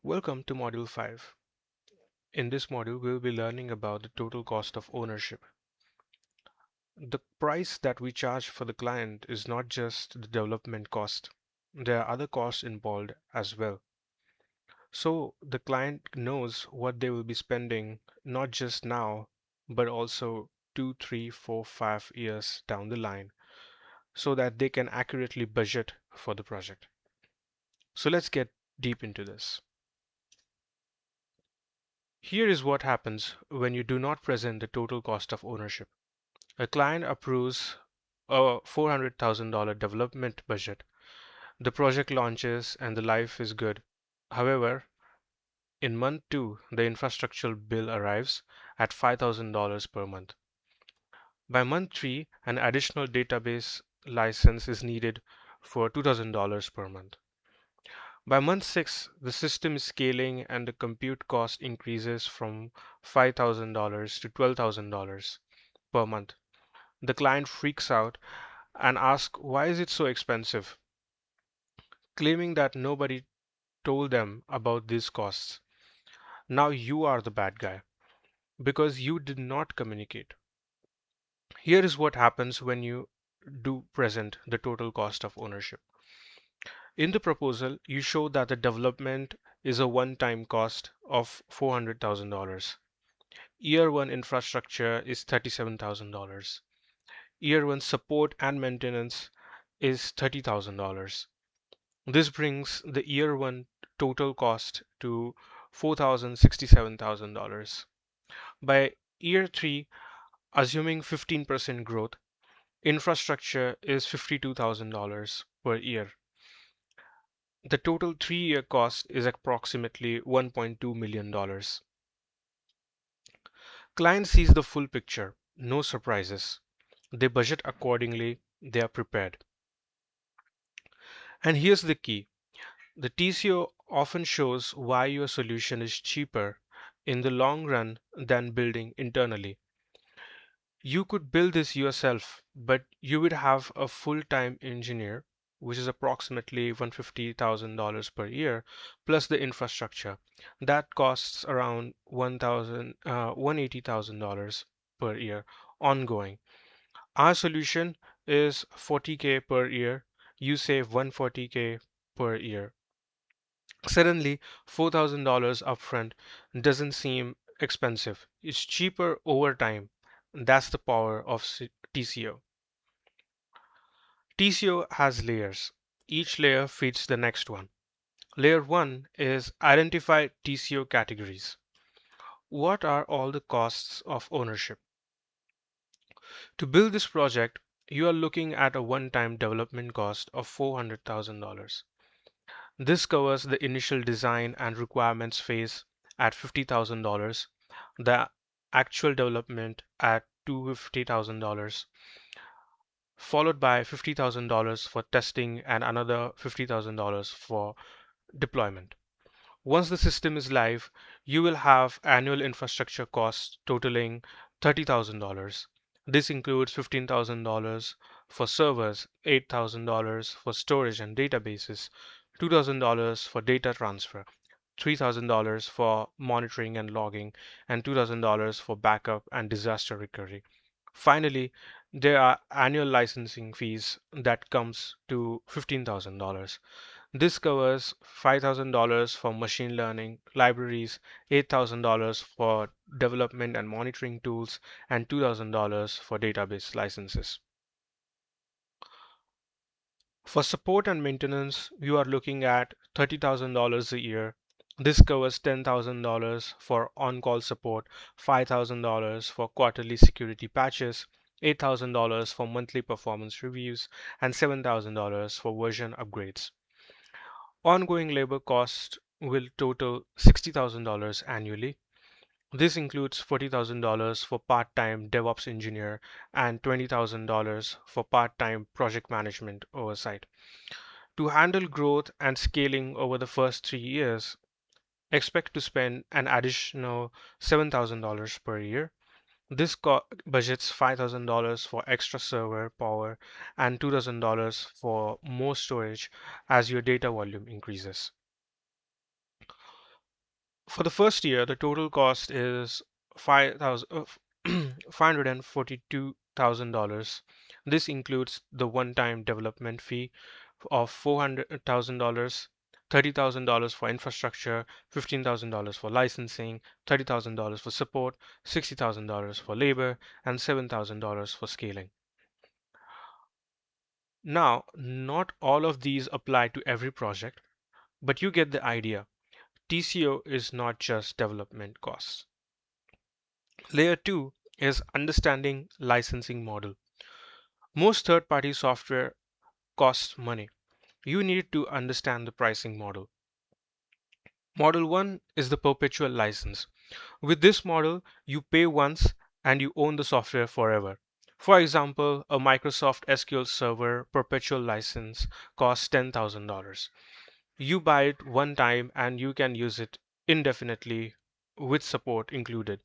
Welcome to Module 5. In this module, we'll be learning about the total cost of ownership. The price that we charge for the client is not just the development cost. There are other costs involved as well. So the client knows what they will be spending not just now, but also 2, 3, 4, 5 years down the line so that they can accurately budget for the project. So let's get deep into this. Here is what happens when you do not present the total cost of ownership. A client approves a $400,000 development budget. The project launches and the life is good. However, in month 2, the infrastructure bill arrives at $5,000 per month. By month 3, an additional database license is needed for $2,000 per month. By month 6, the system is scaling and the compute cost increases from $5,000 to $12,000 per month. The client freaks out and asks, why is it so expensive? Claiming that nobody told them about these costs. Now you are the bad guy because you did not communicate. Here is what happens when you do present the total cost of ownership. In the proposal, you show that the development is a one-time cost of $400,000. Year 1 infrastructure is $37,000. Year 1 support and maintenance is $30,000. This brings the year 1 total cost to $4,067,000. By year 3, assuming 15% growth, infrastructure is $52,000 per year. The total 3-year cost is approximately $1.2 million. Client sees the full picture, no surprises. They budget accordingly, they are prepared. And here's the key. The TCO often shows why your solution is cheaper in the long run than building internally. You could build this yourself, but you would have a full-time engineer, which is approximately $150,000 per year, plus the infrastructure. That costs around $180,000 per year ongoing. Our solution is 40K per year. You save 140K per year. Suddenly, $4,000 upfront doesn't seem expensive. It's cheaper over time. That's the power of TCO. TCO has layers. Each layer feeds the next one. Layer 1 is identify TCO categories. What are all the costs of ownership? To build this project, you are looking at a one-time development cost of $400,000. This covers the initial design and requirements phase at $50,000, the actual development at $250,000, followed by $50,000 for testing and another $50,000 for deployment. Once the system is live, you will have annual infrastructure costs totaling $30,000. This includes $15,000 for servers, $8,000 for storage and databases, $2,000 for data transfer, $3,000 for monitoring and logging, and $2,000 for backup and disaster recovery. Finally, there are annual licensing fees that comes to $15,000. This covers $5,000 for machine learning libraries, $8,000 for development and monitoring tools, and $2,000 for database licenses. For support and maintenance, you are looking at $30,000 a year. This covers $10,000 for on-call support, $5,000 for quarterly security patches, $8,000 for monthly performance reviews, and $7,000 for version upgrades. Ongoing labor costs will total $60,000 annually. This includes $40,000 for part-time DevOps engineer and $20,000 for part-time project management oversight. To handle growth and scaling over the first 3 years, expect to spend an additional $7,000 per year. This budgets $5,000 for extra server power and $2,000 for more storage as your data volume increases. For the first year, the total cost is 5,000 $542,000. This includes the one-time development fee of $400,000, $30,000 for infrastructure, $15,000 for licensing, $30,000 for support, $60,000 for labor, and $7,000 for scaling. Now, not all of these apply to every project, but you get the idea. TCO is not just development costs. Layer 2 is understanding licensing model. Most third-party software costs money. You need to understand the pricing model. Model 1 is the perpetual license. With this model, you pay once and you own the software forever. For example, a Microsoft SQL Server perpetual license costs $10,000. You buy it one time and you can use it indefinitely with support included.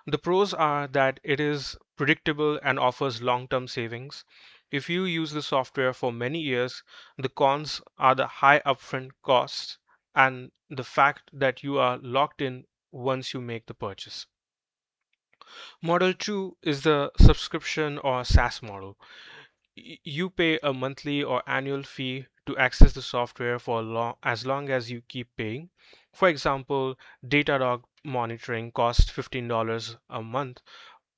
The pros are that it is predictable and offers long-term savings. If you use the software for many years, the cons are the high upfront costs and the fact that you are locked in once you make the purchase. Model 2 is the subscription or SaaS model. You pay a monthly or annual fee to access the software for as long as you keep paying. For example, Datadog monitoring costs $15 a month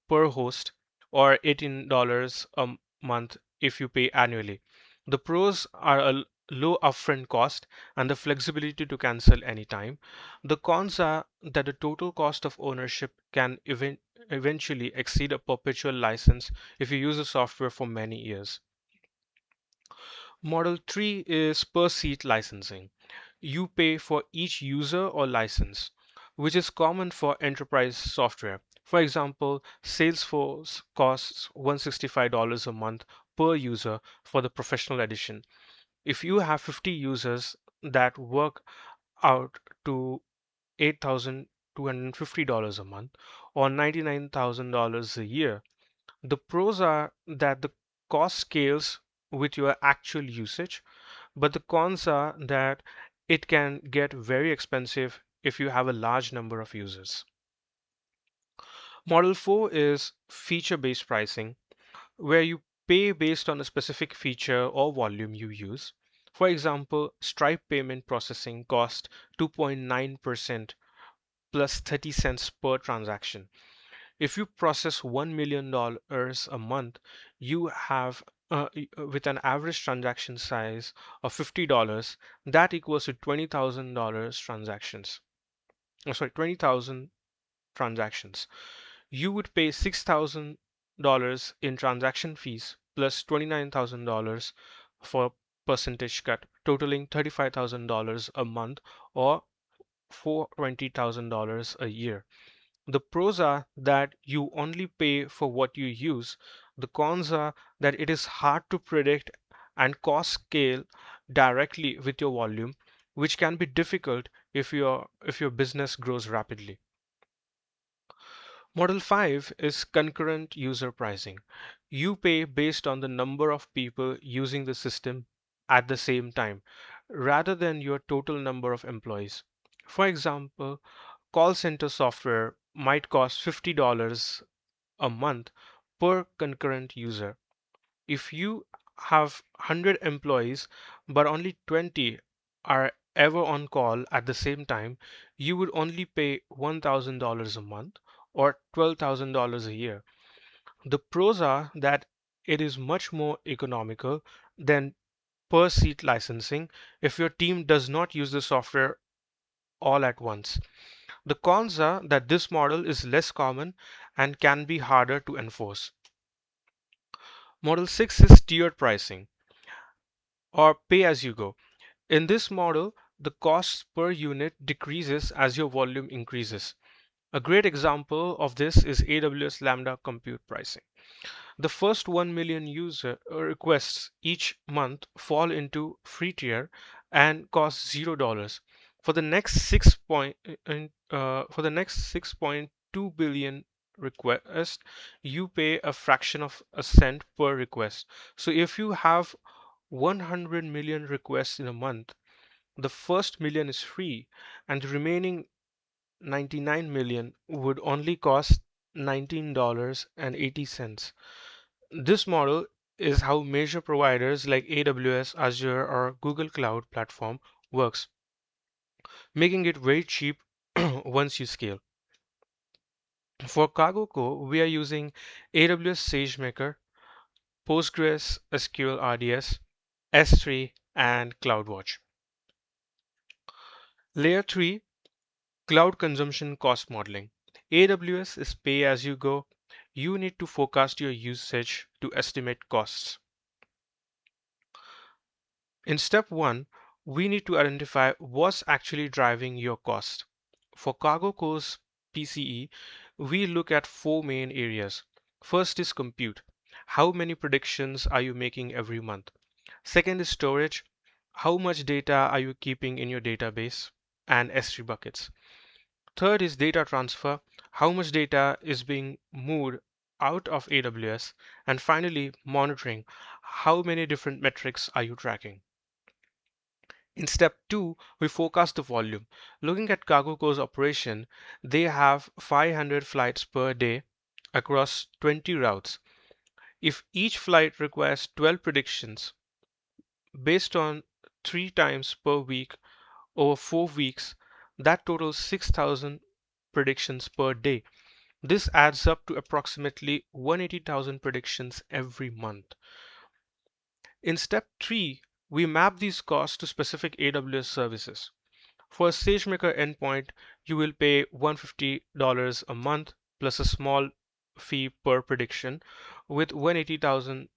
per host or $18 a month if you pay annually. The pros are a low upfront cost and the flexibility to cancel anytime. The cons are that the total cost of ownership can eventually exceed a perpetual license if you use the software for many years. Model 3 is per seat licensing. You pay for each user or license, which is common for enterprise software. For example, Salesforce costs $165 a month per user for the professional edition. If you have 50 users, that work out to $8,250 a month or $99,000 a year. The pros are that the cost scales with your actual usage, but the cons are that it can get very expensive if you have a large number of users. Model 4 is feature-based pricing, where you pay based on a specific feature or volume you use. For example, Stripe payment processing cost 2.9% plus 30 cents per transaction. If you process $1 million a month, you have with an average transaction size of $50, that equals to $20,000 transactions. Oh, sorry, 20,000 transactions. You would pay $6,000 in transaction fees plus $29,000 for percentage cut, totaling $35,000 a month or $420,000 a year. The pros are that you only pay for what you use. The cons are that it is hard to predict and cost scale directly with your volume, which can be difficult if your business grows rapidly. Model 5 is concurrent user pricing. You pay based on the number of people using the system at the same time, rather than your total number of employees. For example, call center software might cost $50 a month per concurrent user. If you have 100 employees but only 20 are ever on call at the same time, you would only pay $1,000 a month or $12,000 a year. The pros are that it is much more economical than per seat licensing if your team does not use the software all at once. The cons are that this model is less common and can be harder to enforce. Model 6 is tiered pricing or pay as you go. In this model, the cost per unit decreases as your volume increases. A great example of this is AWS Lambda compute pricing. The first 1 million user requests each month fall into free tier and cost $0. For the next 6.2 billion requests, you pay a fraction of a cent per request. So if you have 100 million requests in a month, the first million is free and the remaining $199 million would only cost $19.80. This model is how major providers like AWS, Azure, or Google Cloud Platform works, making it very cheap once you scale. For Cargo Core, we are using AWS SageMaker, Postgres SQL RDS, S3, and CloudWatch. Layer 3, Cloud Consumption Cost Modeling. AWS is pay as you go. You need to forecast your usage to estimate costs. In step 1, we need to identify what's actually driving your cost. For Cargo Core's PCE, we look at four main areas. First is compute. How many predictions are you making every month? Second is storage. How much data are you keeping in your database and S3 buckets? Third is data transfer. How much data is being moved out of AWS? And finally, monitoring. How many different metrics are you tracking? In step 2, we forecast the volume. Looking at CargoCo's operation, they have 500 flights per day across 20 routes. If each flight requires 12 predictions based on 3 times per week over 4 weeks, that totals 6,000 predictions per day. This adds up to approximately 180,000 predictions every month. In step 3, we map these costs to specific AWS services. For a SageMaker endpoint, you will pay $150 a month plus a small fee per prediction. With 180,000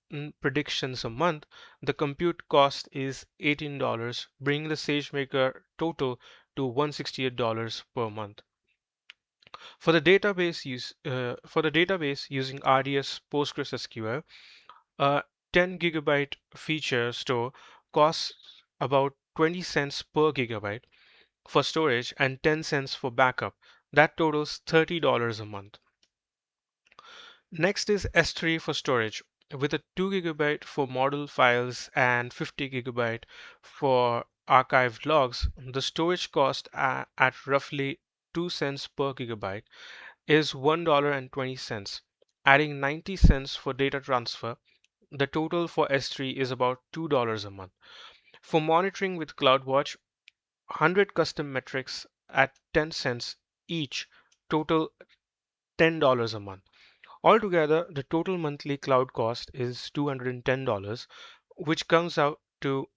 predictions a month, the compute cost is $18, bringing the SageMaker total to $168 per month. For the database using RDS PostgreSQL, a 10 gigabyte feature store costs about 20 cents per gigabyte for storage and 10 cents for backup. That totals $30 a month. Next is S3 for storage. With a 2 gigabyte for model files and 50 gigabyte for archived logs, the storage cost at roughly 2 cents per gigabyte is $1.20, adding 90 cents for data transfer. The total for S3 is about $2 a month. For monitoring with CloudWatch, 100 custom metrics at 10 cents each total $10 a month. Altogether, the total monthly cloud cost is $210, which comes out to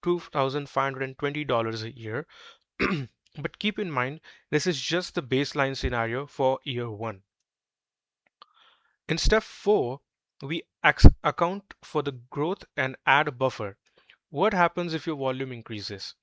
$2,520 a year. But keep in mind, this is just the baseline scenario for year one. In step 4, we account for the growth and add a buffer. What happens if your volume increases?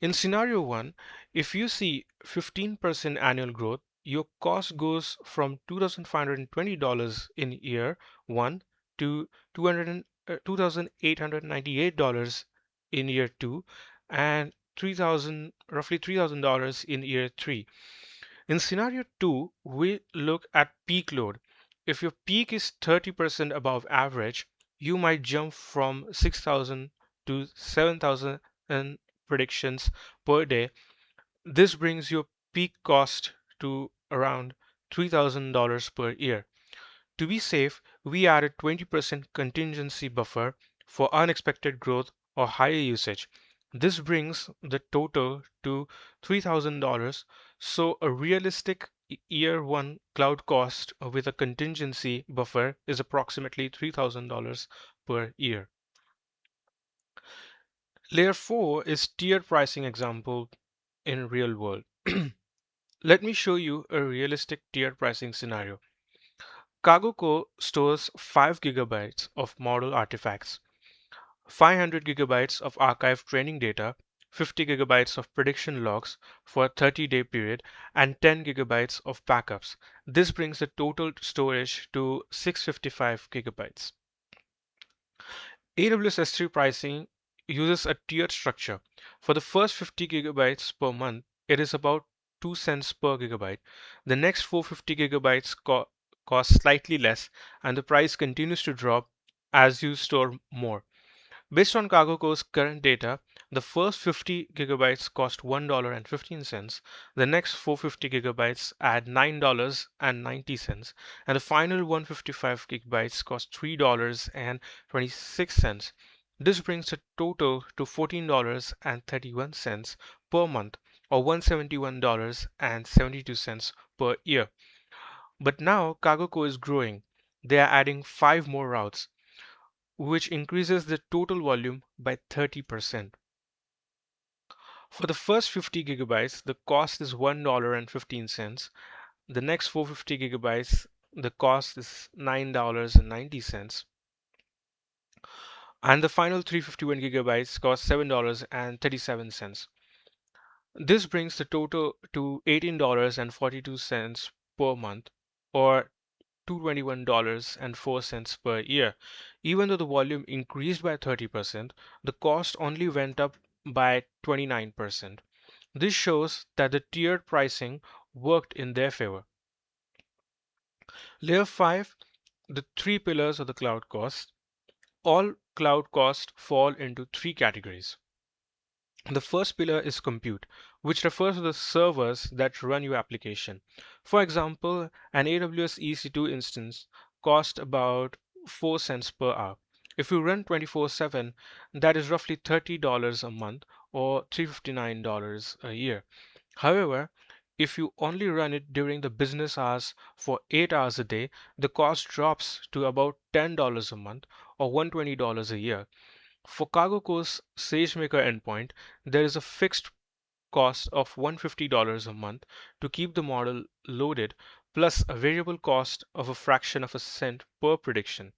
In scenario 1, if you see 15% annual growth, your cost goes from $2,520 in year 1 to $2,898 in year 2 and roughly $3,000 in year 3. In scenario 2, we look at peak load. If your peak is 30% above average, you might jump from 6,000 to 7,000 predictions per day. This brings your peak cost to around $3,000 per year. To be safe, we added 20% contingency buffer for unexpected growth or higher usage. This brings the total to $3,000. So a realistic year one cloud cost with a contingency buffer is approximately $3,000 per year. Layer 4 is tiered pricing example in real world. Let me show you a realistic tiered pricing scenario. CargoCo stores 5 gigabytes of model artifacts, 500 gigabytes of archived training data, 50 gigabytes of prediction logs for a 30-day period, and 10 gigabytes of backups. This brings the total storage to 655 gigabytes. AWS S3 pricing uses a tiered structure. For the first 50 gigabytes per month, it is about 2 cents per gigabyte. The next 450 gigabytes cost slightly less, and the price continues to drop as you store more. Based on CargoCo's current data, The first 50 gigabytes cost $1.15. The next 450 gigabytes add $9.90, and the final 155 gigabytes cost $3.26. This brings the total to $14.31 per month, or $171.72 per year. But now CargoCo is growing. They are adding 5 more routes, which increases the total volume by 30%. For the first 50 gigabytes, the cost is $1.15. The next 450 gigabytes, the cost is $9.90. And the final 351 gigabytes cost $7.37. This brings the total to $18.42 per month, or $221.04 per year. Even though the volume increased by 30%, the cost only went up by 29%. This shows that the tiered pricing worked in their favor. Layer 5, the three pillars of the cloud cost. All cloud costs fall into three categories. The first pillar is compute, which refers to the servers that run your application. For example, an AWS EC2 instance costs about 4 cents per hour. If you run 24/7, that is roughly $30 a month, or $359 a year. However, if you only run it during the business hours for 8 hours a day, the cost drops to about $10 a month, or $120 a year. For CargoCo's SageMaker endpoint, there is a fixed cost of $150 a month to keep the model loaded, plus a variable cost of a fraction of a cent per prediction.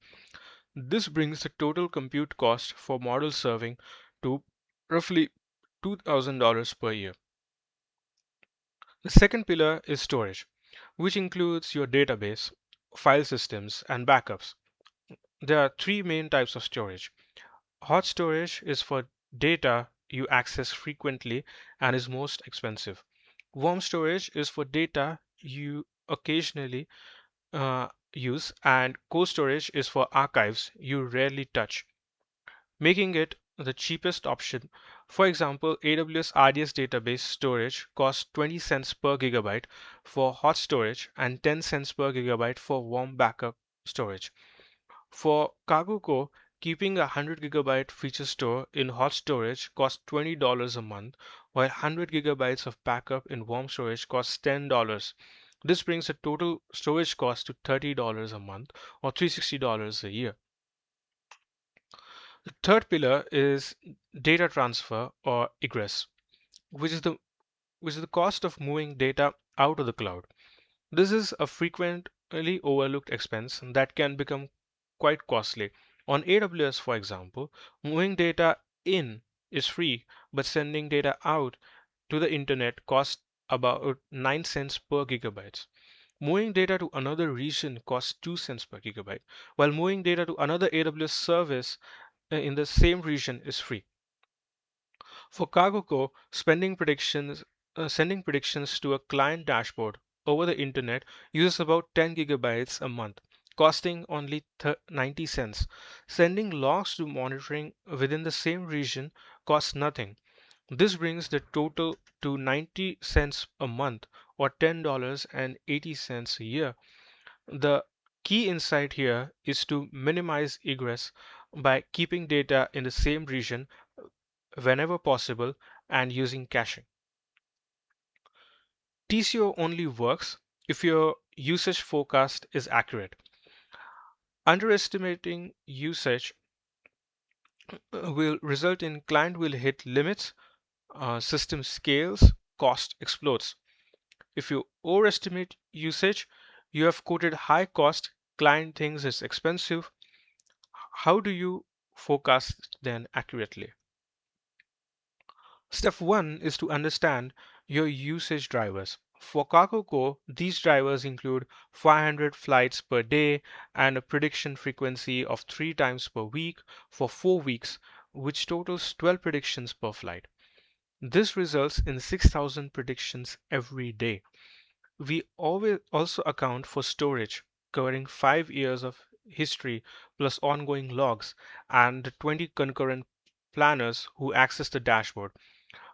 This brings the total compute cost for model serving to roughly $2,000 per year. The second pillar is storage, which includes your database, file systems, and backups. There are three main types of storage. Hot storage is for data you access frequently and is most expensive. Warm storage is for data you occasionally use, and cold storage is for archives you rarely touch, making it the cheapest option. For example, AWS RDS database storage costs 20 cents per gigabyte for hot storage and 10 cents per gigabyte for warm backup storage. For CargoCo, keeping a 100 gigabyte feature store in hot storage costs $20 a month, while 100 gigabytes of backup in warm storage costs $10. This brings the total storage cost to $30 a month, or $360 a year. The third pillar is data transfer, or egress, which is the cost of moving data out of the cloud. This is a frequently overlooked expense that can become quite costly. On AWS, for example, moving data in is free, but sending data out to the internet costs about 9 cents per gigabyte. Moving data to another region costs 2 cents per gigabyte, while moving data to another AWS service in the same region is free. For CargoCo, sending predictions to a client dashboard over the internet uses about 10 gigabytes a month, costing only 90 cents. Sending logs to monitoring within the same region costs nothing. This brings the total to 90 cents a month, or $10.80 a year. The key insight here is to minimize egress by keeping data in the same region whenever possible and using caching. TCO only works if your usage forecast is accurate. Underestimating usage will result in client will hit limits, system scales, cost explodes. If you overestimate usage, you have quoted high cost, client thinks it's expensive. How do you forecast then accurately? Step 1 is to understand your usage drivers. For CargoCo, these drivers include 500 flights per day and a prediction frequency of 3 times per week for 4 weeks, which totals 12 predictions per flight. This results in 6,000 predictions every day. We always also account for storage, covering 5 years of history plus ongoing logs and 20 concurrent planners who access the dashboard.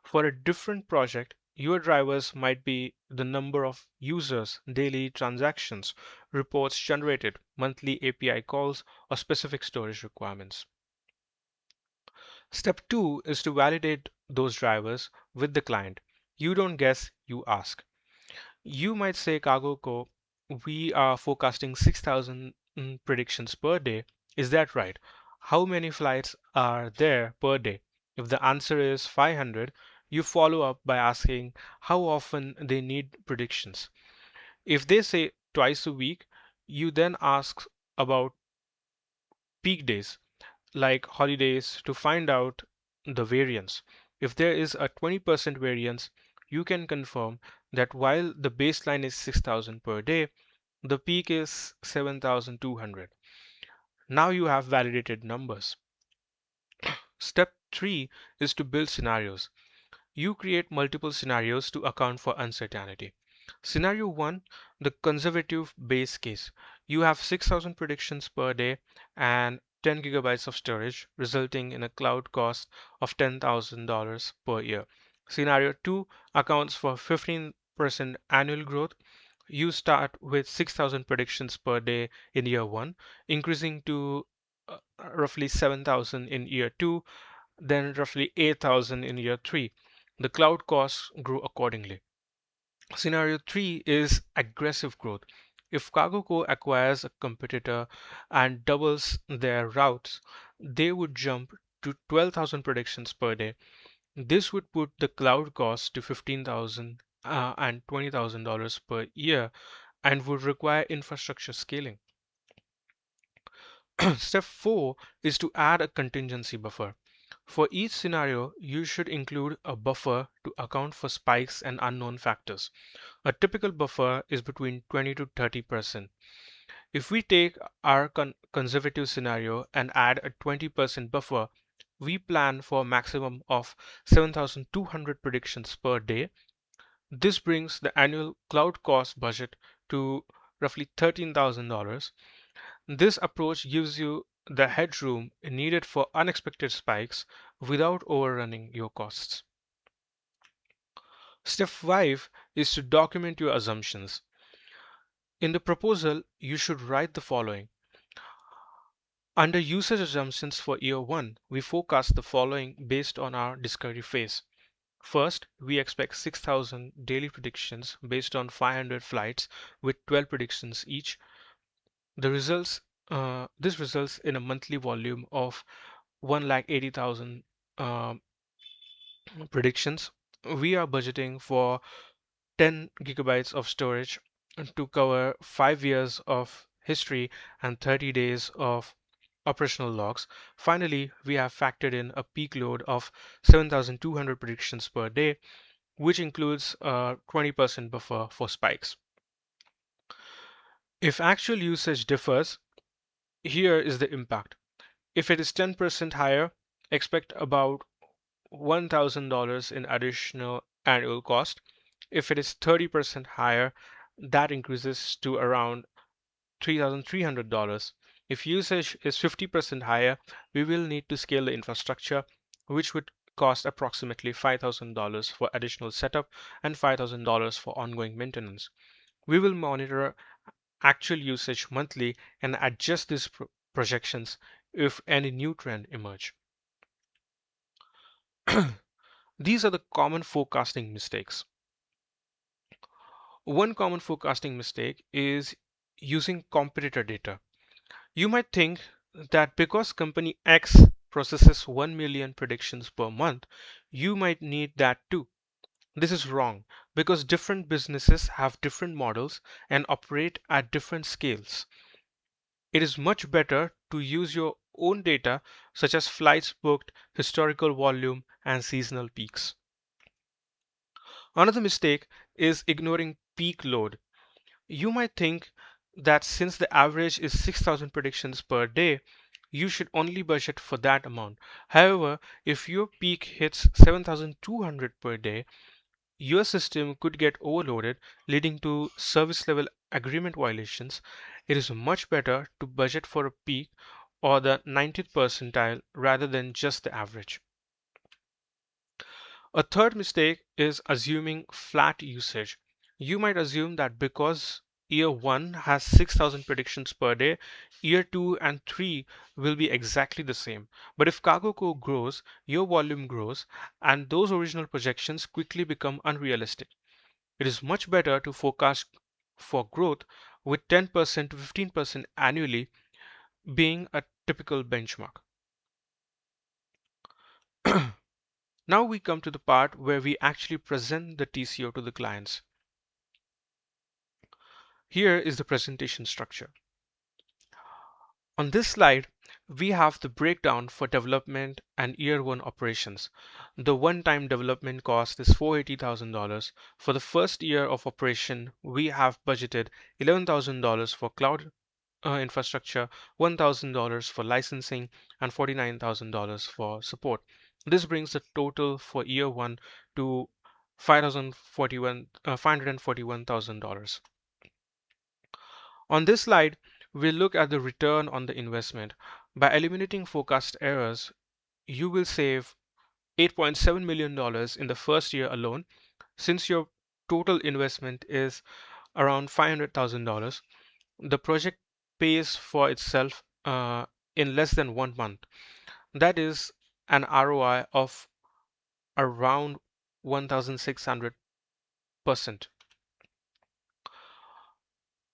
For a different project, your drivers might be the number of users, daily transactions, reports generated, monthly API calls, or specific storage requirements. Step two is to validate those drivers with the client. You don't guess, you ask. You might say, Cargo Co, we are forecasting 6,000 predictions per day. Is that right? How many flights are there per day? If the answer is 500, you follow up by asking how often they need predictions. If they say twice a week, you then ask about peak days, like holidays, to find out the variance. If there is a 20% variance, you can confirm that while the baseline is 6,000 per day, the peak is 7,200. Now you have validated numbers. Step 3 is to build scenarios. You create multiple scenarios to account for uncertainty. Scenario 1, the conservative base case. You have 6,000 predictions per day and 10 gigabytes of storage, resulting in a cloud cost of $10,000 per year. Scenario 2 accounts for 15% annual growth. You start with 6,000 predictions per day in year 1, increasing to roughly 7,000 in year 2, then roughly 8,000 in year 3. The cloud costs grew accordingly. Scenario 3 is aggressive growth. If CargoCo acquires a competitor and doubles their routes, they would jump to 12,000 predictions per day. This would put the cloud cost to 15,000 and $20,000 per year and would require infrastructure scaling. Step 4 is to add a contingency buffer. For each scenario, you should include a buffer to account for spikes and unknown factors. A typical buffer is between 20 to 30%. If we take our conservative scenario and add a 20% buffer, we plan for a maximum of 7,200 predictions per day. This brings the annual cloud cost budget to roughly $13,000. This approach gives you the headroom needed for unexpected spikes without overrunning your costs. Step 5 is to document your assumptions. In the proposal, you should write the following. Under usage assumptions for year 1, we forecast the following based on our discovery phase. First, we expect 6,000 daily predictions based on 500 flights with 12 predictions each. This results in a monthly volume of 180,000 predictions. We are budgeting for 10 gigabytes of storage to cover 5 years of history and 30 days of operational logs. Finally, we have factored in a peak load of 7,200 predictions per day, which includes a 20% buffer for spikes. If actual usage differs, here is the impact. If it is 10% higher, expect about $1,000 in additional annual cost. If it is 30% higher, that increases to around $3,300. If usage is 50% higher, we will need to scale the infrastructure, which would cost approximately $5,000 for additional setup and $5,000 for ongoing maintenance. We will monitor actual usage monthly and adjust these projections if any new trend emerge. These are the common forecasting mistakes. One common forecasting mistake is using competitor data. You might think that because company X processes 1 million predictions per month, you might need that too. This is wrong because different businesses have different models and operate at different scales. It is much better to use your own data, such as flights booked, historical volume, and seasonal peaks. Another mistake is ignoring peak load. You might think that since the average is 6,000 predictions per day, you should only budget for that amount. However, if your peak hits 7,200 per day, your system could get overloaded, leading to service level agreement violations. It is much better to budget for a peak or the 90th percentile rather than just the average. A third mistake is assuming flat usage. You might assume that because year 1 has 6,000 predictions per day, year 2 and 3 will be exactly the same. But if cargo grows, your volume grows, and those original projections quickly become unrealistic. It is much better to forecast for growth, with 10% to 15% annually being a typical benchmark. Now we come to the part where we actually present the TCO to the clients. Here is the presentation structure. On this slide, we have the breakdown for development and year 1 operations. The one-time development cost is $480,000. For the first year of operation, we have budgeted $11,000 for cloud infrastructure, $1,000 for licensing, and $49,000 for support. This brings the total for year 1 to $541,000. On this slide, we look at the return on the investment. By eliminating forecast errors, you will save $8.7 million in the first year alone. Since your total investment is around $500,000, the project pays for itself in less than 1 month. That is an ROI of around 1,600%.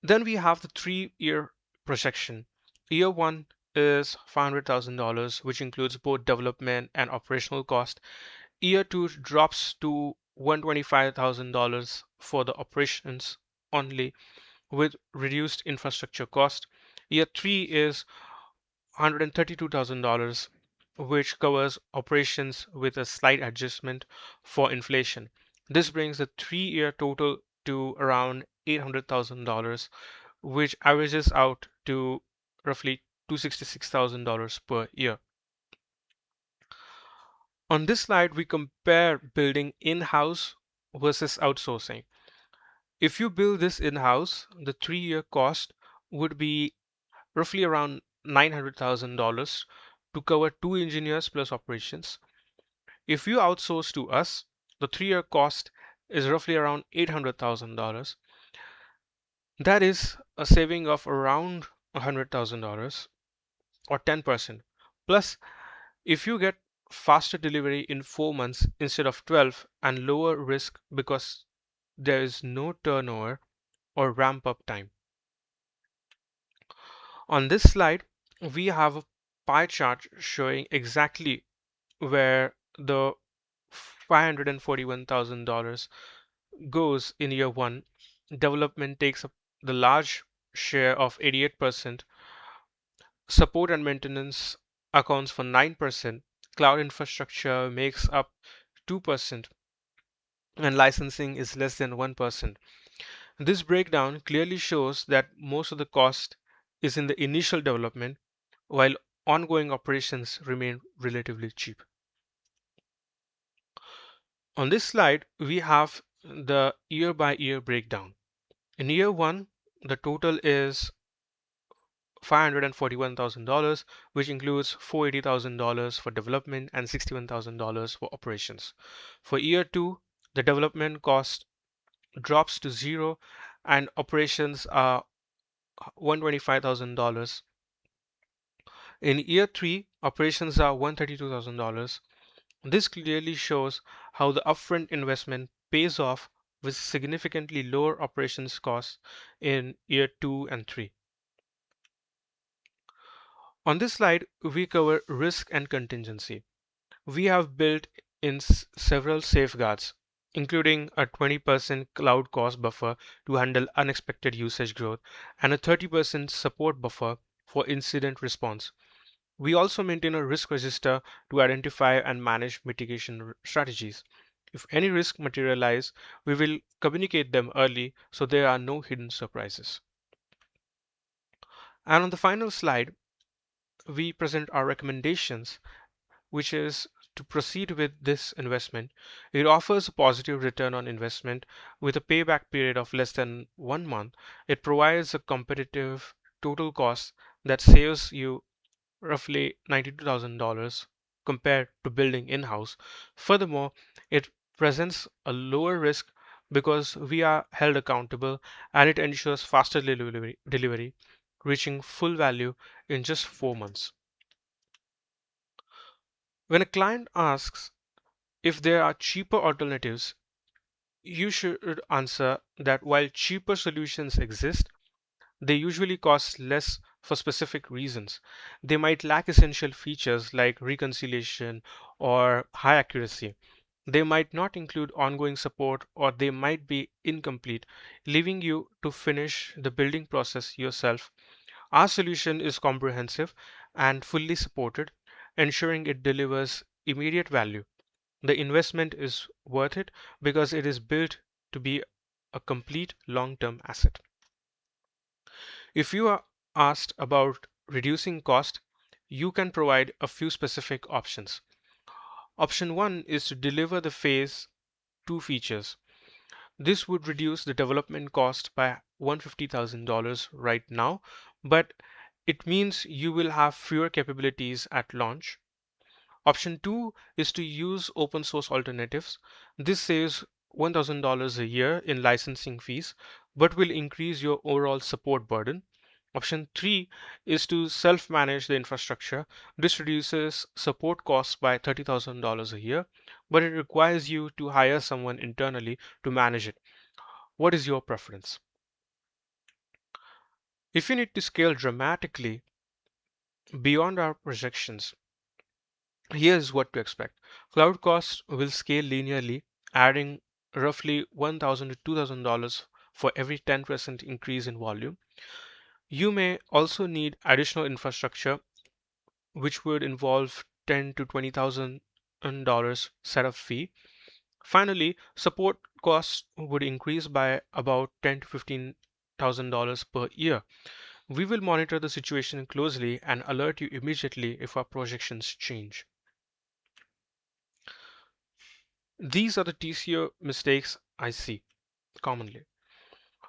Then we have the 3-year projection. Year 1 is $500,000, which includes both development and operational cost. Year 2 drops to $125,000 for the operations only, with reduced infrastructure cost. Year 3 is $132,000, which covers operations with a slight adjustment for inflation. This brings the 3-year total to around $800,000, which averages out to roughly $266,000 per year. On this slide, we compare building in-house versus outsourcing. If you build this in-house, the 3-year cost would be roughly around $900,000 to cover 2 engineers plus operations. If you outsource to us, the 3-year cost is roughly around $800,000. That is a saving of around $100,000 or 10%. Plus, if you get faster delivery in 4 months instead of 12 and lower risk because there is no turnover or ramp up time. On this slide, we have a pie chart showing exactly where the $541,000 goes in year 1. Development takes up the large share of 88%. Support and maintenance accounts for 9%. Cloud infrastructure makes up 2%, and licensing is less than 1%. This breakdown clearly shows that most of the cost is in the initial development, while ongoing operations remain relatively cheap. On this slide, we have the year by year breakdown. In year 1, the total is $541,000, which includes $480,000 for development and $61,000 for operations. For year 2, the development cost drops to zero and operations are $125,000. In year 3, operations are $132,000. This clearly shows how the upfront investment pays off with significantly lower operations costs in year 2 and 3. On this slide, we cover risk and contingency. We have built in several safeguards, including a 20% cloud cost buffer to handle unexpected usage growth and a 30% support buffer for incident response. We also maintain a risk register to identify and manage mitigation strategies. If any risk materialize, we will communicate them early so there are no hidden surprises. And on the final slide, we present our recommendations, which is to proceed with this investment. It offers a positive return on investment with a payback period of less than 1 month. It provides a competitive total cost that saves you roughly $92,000 compared to building in-house. Furthermore, it presents a lower risk because we are held accountable, and it ensures faster delivery, reaching full value in just 4 months. When a client asks if there are cheaper alternatives, you should answer that while cheaper solutions exist, they usually cost less for specific reasons. They might lack essential features like reconciliation or high accuracy. They might not include ongoing support, or they might be incomplete, leaving you to finish the building process yourself. Our solution is comprehensive and fully supported, ensuring it delivers immediate value. The investment is worth it because it is built to be a complete long term asset. If you are asked about reducing cost, you can provide a few specific options. Option 1 is to deliver the phase 2 features. This would reduce the development cost by $150,000 right now, but it means you will have fewer capabilities at launch. Option 2 is to use open source alternatives. This saves $1,000 a year in licensing fees, but will increase your overall support burden. Option 3 is to self manage the infrastructure. This reduces support costs by $30,000 a year, but it requires you to hire someone internally to manage it. What is your preference? If you need to scale dramatically beyond our projections, here's what to expect. Cloud costs will scale linearly, adding roughly $1,000 to $2,000 for every 10% increase in volume. You may also need additional infrastructure, which would involve $10,000 to $20,000 setup fee. Finally, support costs would increase by about $10,000 to $15,000 per year. We will monitor the situation closely and alert you immediately if our projections change. These are the TCO mistakes I see commonly.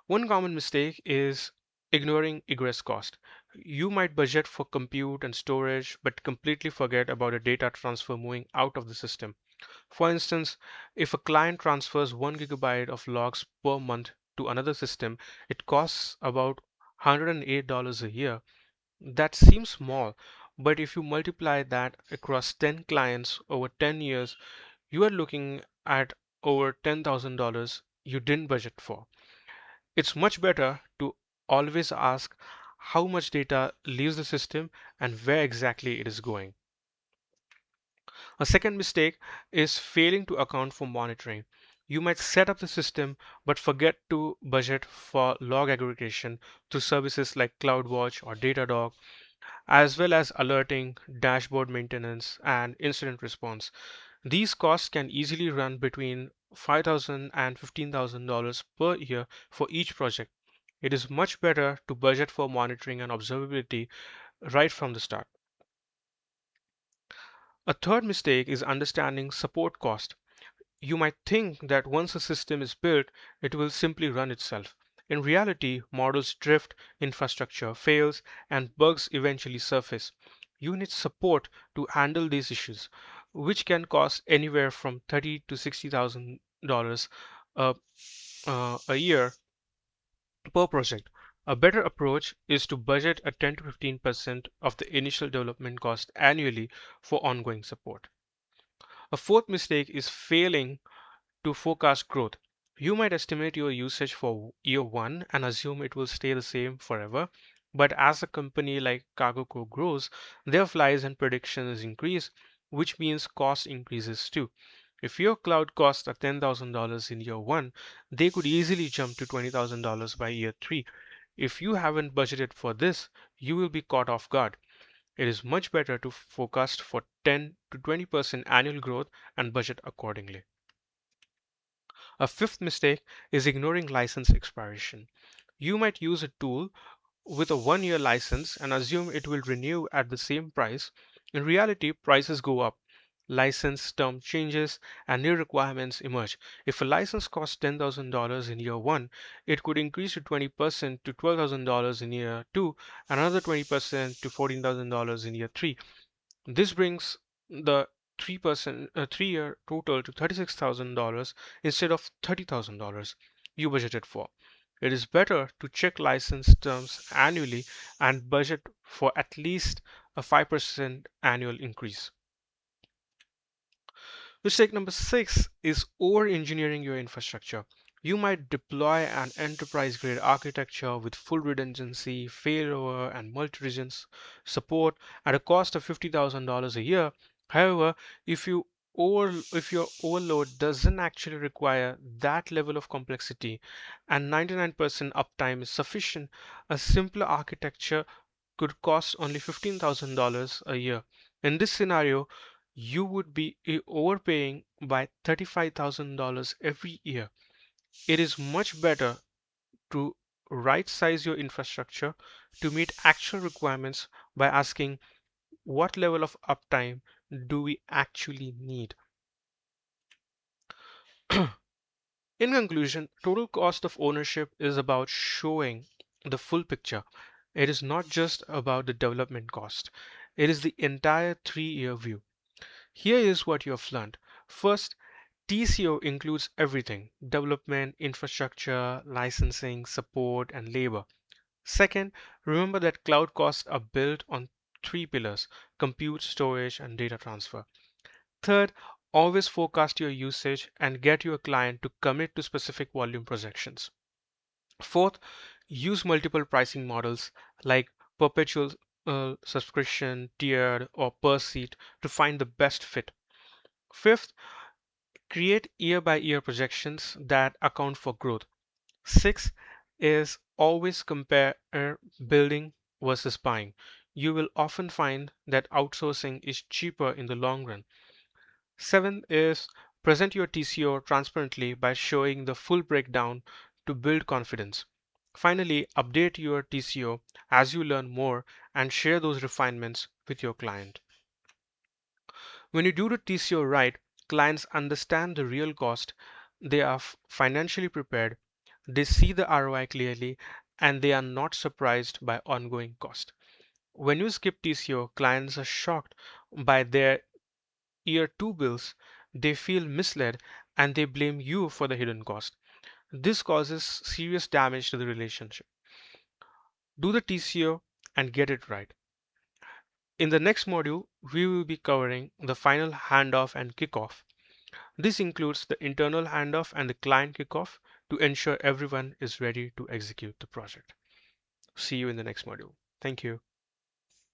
One common mistake is ignoring egress cost. You might budget for compute and storage, but completely forget about a data transfer moving out of the system. For instance, if a client transfers 1 gigabyte of logs per month to another system, it costs about $108 a year. That seems small, but if you multiply that across 10 clients over 10 years, you are looking at over $10,000 you didn't budget for. It's much better to always ask how much data leaves the system and where exactly it is going. A second mistake is failing to account for monitoring. You might set up the system but forget to budget for log aggregation through services like CloudWatch or Datadog, as well as alerting, dashboard maintenance, and incident response. These costs can easily run between $5,000 and $15,000 per year for each project. It is much better to budget for monitoring and observability right from the start. A third mistake is understanding support cost. You might think that once a system is built, it will simply run itself. In reality, models drift, infrastructure fails, and bugs eventually surface. You need support to handle these issues, which can cost anywhere from $30,000 to $60,000 a, a year per project. A better approach is to budget a 10 to 15% of the initial development cost annually for ongoing support. A fourth mistake is failing to forecast growth. You might estimate your usage for year one and assume it will stay the same forever. But as a company like CargoCo grows, their flies and predictions increase, which means cost increases too. If your cloud costs are $10,000 in year one, they could easily jump to $20,000 by year three. If you haven't budgeted for this, you will be caught off guard. It is much better to forecast for 10 to 20% annual growth and budget accordingly. A fifth mistake is ignoring license expiration. You might use a tool with a 1 year license and assume it will renew at the same price. In reality, prices go up. License term changes and new requirements emerge. If a license costs $10,000 in year one, it could increase to 20% to $12,000 in year two, and another 20% to $14,000 in year three. This brings the 3-year total to $36,000 instead of $30,000 you budgeted for. It is better to check license terms annually and budget for at least a 5% annual increase. Mistake number 6 is over engineering your infrastructure. You might deploy an enterprise grade architecture with full redundancy, failover, and multi region support at a cost of $50,000 a year. However, if your overload doesn't actually require that level of complexity and 99% uptime is sufficient, a simpler architecture could cost only $15,000 a year. In this scenario, you would be overpaying by $35,000 every year. It is much better to right size your infrastructure to meet actual requirements by asking what level of uptime do we actually need. In conclusion, total cost of ownership is about showing the full picture. It is not just about the development cost, it is the entire 3-year view. Here is what you have learned. First, TCO includes everything: development, infrastructure, licensing, support, and labor. Second, remember that cloud costs are built on 3 pillars: compute, storage, and data transfer. Third, always forecast your usage and get your client to commit to specific volume projections. Fourth, use multiple pricing models like perpetual subscription, tiered, or per seat to find the best fit. Fifth, create year by year projections that account for growth. Six is always compare building versus buying. You will often find that outsourcing is cheaper in the long run. Seven is present your TCO transparently by showing the full breakdown to build confidence. Finally, update your TCO as you learn more and share those refinements with your client. When you do the TCO right, clients understand the real cost, they are financially prepared, they see the ROI clearly, and they are not surprised by ongoing cost. When you skip TCO, clients are shocked by their year 2 bills, they feel misled, and they blame you for the hidden cost. This causes serious damage to the relationship. Do the TCO and get it right. In the next module, we will be covering the final handoff and kickoff. This includes the internal handoff and the client kickoff to ensure everyone is ready to execute the project. See you in the next module. Thank you.